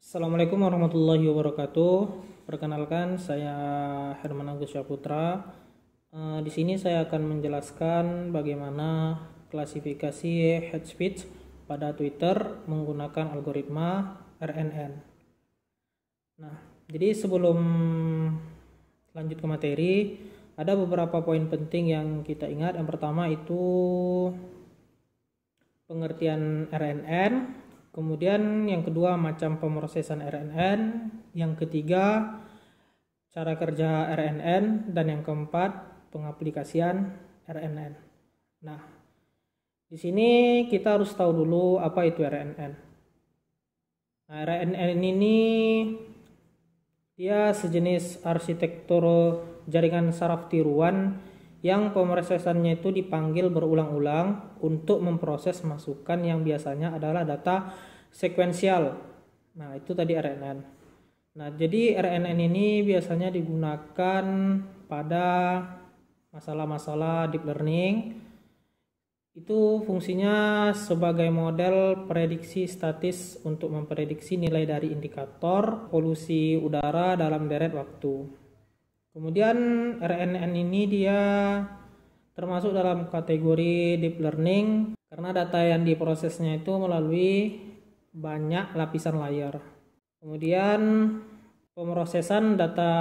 Assalamualaikum warahmatullahi wabarakatuh. Perkenalkan, saya Herman Agus Syaputra. Di sini saya akan menjelaskan bagaimana klasifikasi hate speech pada Twitter menggunakan algoritma RNN. Nah, jadi sebelum lanjut ke materi, ada beberapa poin penting yang kita ingat. Yang pertama itu pengertian RNN. Kemudian yang kedua macam pemrosesan RNN, yang ketiga cara kerja RNN, dan yang keempat pengaplikasian RNN. Nah, di sini kita harus tahu dulu apa itu RNN. Nah, RNN ini dia sejenis arsitektur jaringan saraf tiruan yang pemrosesannya itu dipanggil berulang-ulang untuk memproses masukan yang biasanya adalah data sekuensial. Nah, itu tadi RNN. Nah, jadi RNN ini biasanya digunakan pada masalah-masalah deep learning. Itu fungsinya sebagai model prediksi statis untuk memprediksi nilai dari indikator polusi udara dalam deret waktu. Kemudian RNN ini dia termasuk dalam kategori deep learning karena data yang diprosesnya itu melalui banyak lapisan layer. Kemudian pemrosesan data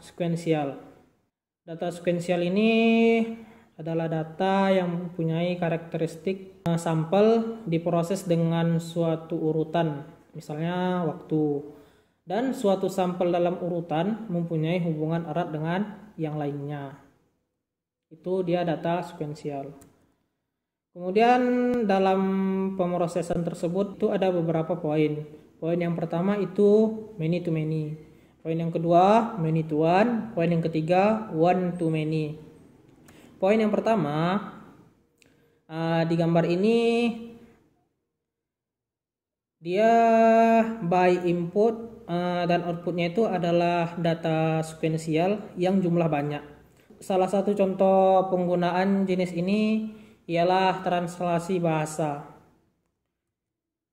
sekuensial. Data sekuensial ini adalah data yang mempunyai karakteristik sampel diproses dengan suatu urutan, misalnya waktu. Dan suatu sampel dalam urutan mempunyai hubungan erat dengan yang lainnya. Itu dia data sekuensial. Kemudian dalam pemrosesan tersebut itu ada beberapa poin. Poin yang pertama itu many to many. Poin yang kedua many to one. Poin yang ketiga one to many. Poin yang pertama di gambar ini dia by input dan outputnya itu adalah data sekuensial yang jumlah banyak. Salah satu contoh penggunaan jenis ini ialah translasi bahasa.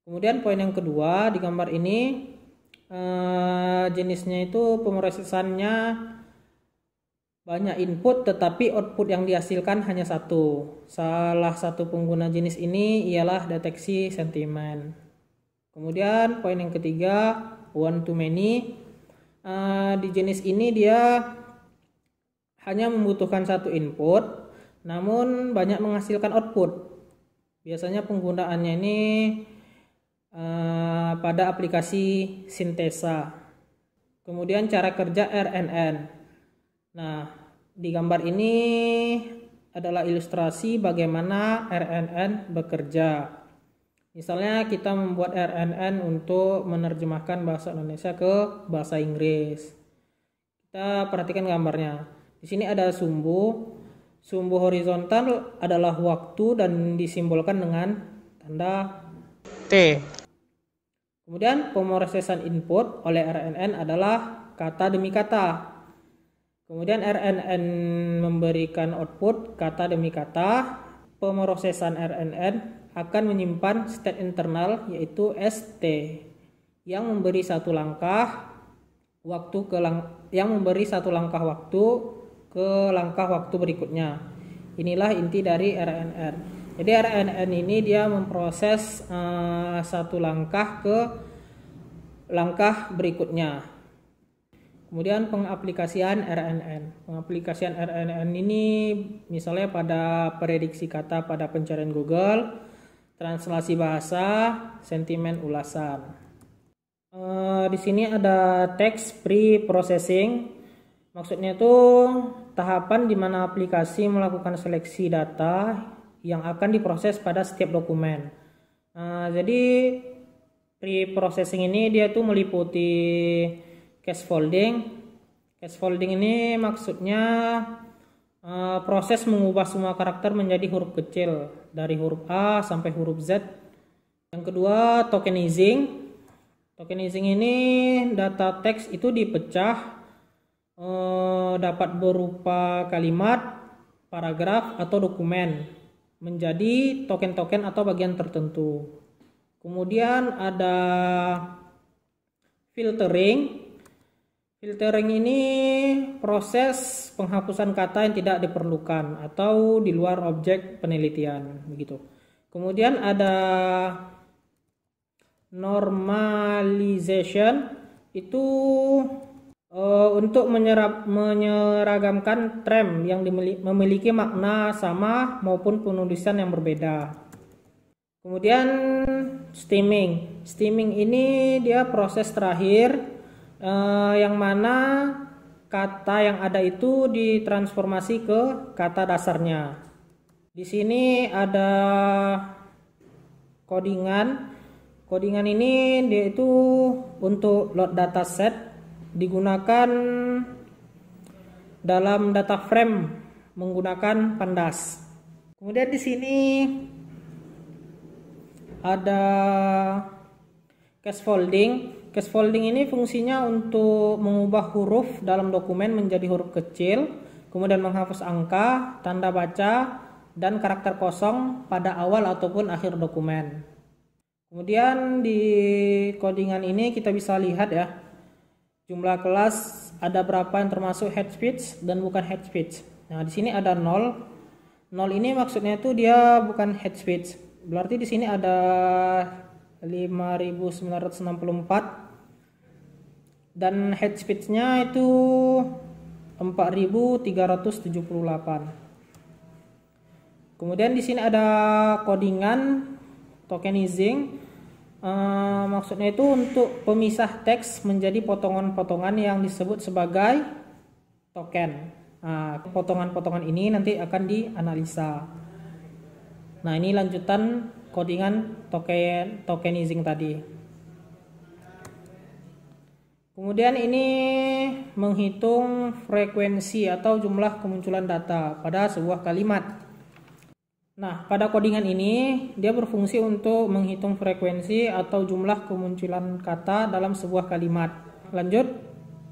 Kemudian poin yang kedua di gambar ini jenisnya itu pemrosesannya banyak input tetapi output yang dihasilkan hanya satu. Salah satu pengguna jenis ini ialah deteksi sentimen. Kemudian poin yang ketiga one to many. Di jenis ini dia hanya membutuhkan satu input namun banyak menghasilkan output. Biasanya penggunaannya ini pada aplikasi sintesa. Kemudian cara kerja RNN. Nah, di gambar ini adalah ilustrasi bagaimana RNN bekerja. Misalnya kita membuat RNN untuk menerjemahkan bahasa Indonesia ke bahasa Inggris. Kita perhatikan gambarnya. Di sini ada sumbu. Sumbu horizontal adalah waktu dan disimbolkan dengan tanda T. Kemudian pemrosesan input oleh RNN adalah kata demi kata. Kemudian RNN memberikan output kata demi kata. Pemrosesan RNN akan menyimpan state internal yaitu ST yang memberi satu langkah waktu ke langkah waktu berikutnya. Inilah inti dari RNN. Jadi RNN ini dia memproses satu langkah ke langkah berikutnya. Kemudian pengaplikasian RNN. Pengaplikasian RNN ini misalnya pada prediksi kata pada pencarian Google, translasi bahasa, sentimen ulasan. Di sini ada text pre-processing. Maksudnya itu tahapan di mana aplikasi melakukan seleksi data yang akan diproses pada setiap dokumen. Jadi pre-processing ini dia tuh meliputi cascading. Cascading ini maksudnya proses mengubah semua karakter menjadi huruf kecil dari huruf A sampai huruf Z. Yang kedua tokenizing. Tokenizing ini data teks itu dipecah dapat berupa kalimat, paragraf atau dokumen menjadi token-token atau bagian tertentu. Kemudian ada filtering. Filtering ini proses penghapusan kata yang tidak diperlukan atau di luar objek penelitian begitu. Kemudian ada normalization, itu untuk menyeragamkan term yang memiliki makna sama maupun penulisan yang berbeda. Kemudian stemming. Stemming ini dia proses terakhir yang mana kata yang ada itu ditransformasi ke kata dasarnya. Di sini ada codingan. Codingan ini dia itu untuk load dataset, digunakan dalam data frame menggunakan pandas. Kemudian di sini ada scaffolding. Scaffolding ini fungsinya untuk mengubah huruf dalam dokumen menjadi huruf kecil, kemudian menghapus angka, tanda baca, dan karakter kosong pada awal ataupun akhir dokumen. Kemudian di codingan ini kita bisa lihat ya, jumlah kelas ada berapa yang termasuk head speech dan bukan head speech. Nah, di sini ada 0. 0 ini maksudnya itu dia bukan head speech. Berarti di sini ada 5.964 dan head speech-nya itu 4.378. Kemudian di sini ada codingan tokenizing. Maksudnya itu untuk pemisah teks menjadi potongan-potongan yang disebut sebagai token. Potongan-potongan ini nanti akan dianalisa. Nah, ini lanjutan codingan tokenizing tadi. Kemudian ini menghitung frekuensi atau jumlah kemunculan data pada sebuah kalimat. Nah, pada codingan ini dia berfungsi untuk menghitung frekuensi atau jumlah kemunculan kata dalam sebuah kalimat. Lanjut,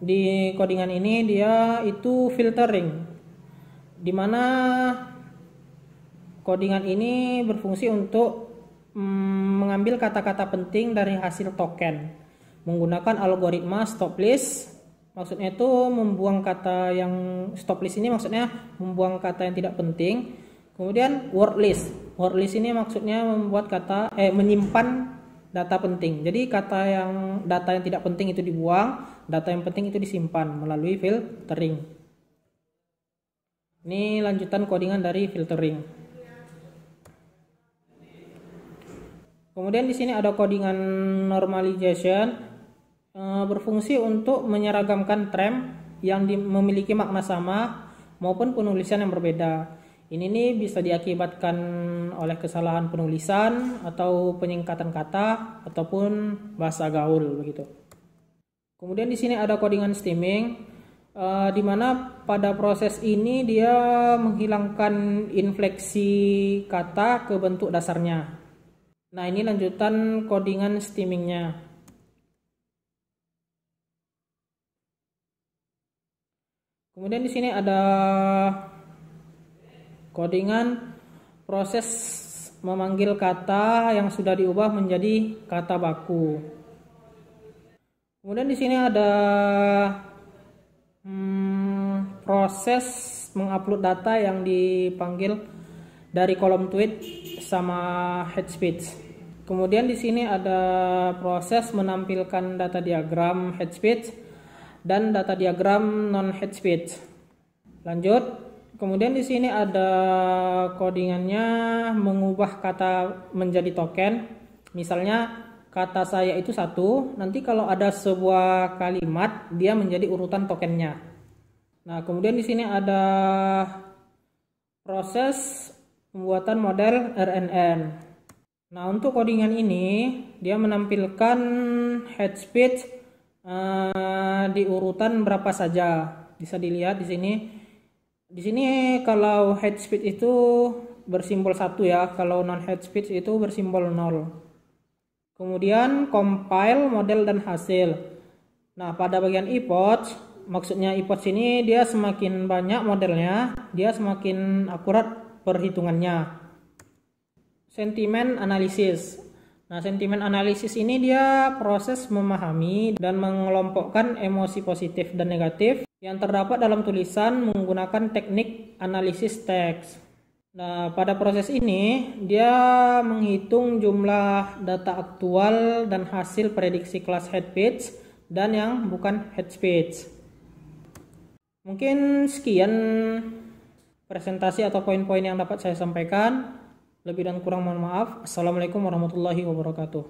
di codingan ini dia itu filtering, di mana codingan ini berfungsi untuk mengambil kata-kata penting dari hasil token menggunakan algoritma stop list. Maksudnya itu membuang kata yang stop list ini maksudnya membuang kata yang tidak penting. Kemudian word list. Word list ini maksudnya membuat menyimpan data penting. Jadi data yang tidak penting itu dibuang, data yang penting itu disimpan melalui filtering. Ini lanjutan codingan dari filtering. Kemudian di sini ada codingan normalization, berfungsi untuk menyeragamkan term yang memiliki makna sama maupun penulisan yang berbeda. Ini nih bisa diakibatkan oleh kesalahan penulisan atau penyingkatan kata ataupun bahasa gaul begitu. Kemudian di sini ada codingan stemming, di mana pada proses ini dia menghilangkan infleksi kata ke bentuk dasarnya. Nah, ini lanjutan codingan stemmingnya. Kemudian di sini ada codingan proses memanggil kata yang sudah diubah menjadi kata baku. Kemudian di sini ada proses mengupload data yang dipanggil dari kolom tweet sama head speech. Kemudian di sini ada proses menampilkan data diagram head speech dan data diagram non head speech. Lanjut. Kemudian di sini ada codingannya mengubah kata menjadi token. Misalnya kata saya itu 1, nanti kalau ada sebuah kalimat dia menjadi urutan tokennya. Nah, kemudian di sini ada proses pembuatan model RNN. Nah, untuk codingan ini dia menampilkan head speech di urutan berapa saja. Bisa dilihat di sini. Di sini kalau head speech itu bersimbol 1 ya, kalau non head speech itu bersimbol 0. Kemudian compile model dan hasil. Nah, pada bagian epoch, maksudnya epoch ini dia semakin banyak modelnya, dia semakin akurat perhitungannya. Sentiment analysis. Nah, sentimen analisis ini dia proses memahami dan mengelompokkan emosi positif dan negatif yang terdapat dalam tulisan menggunakan teknik analisis teks. Nah, pada proses ini dia menghitung jumlah data aktual dan hasil prediksi kelas head speech dan yang bukan head speech. Mungkin sekian presentasi atau poin-poin yang dapat saya sampaikan. Lebih dan kurang mohon maaf. Assalamualaikum warahmatullahi wabarakatuh.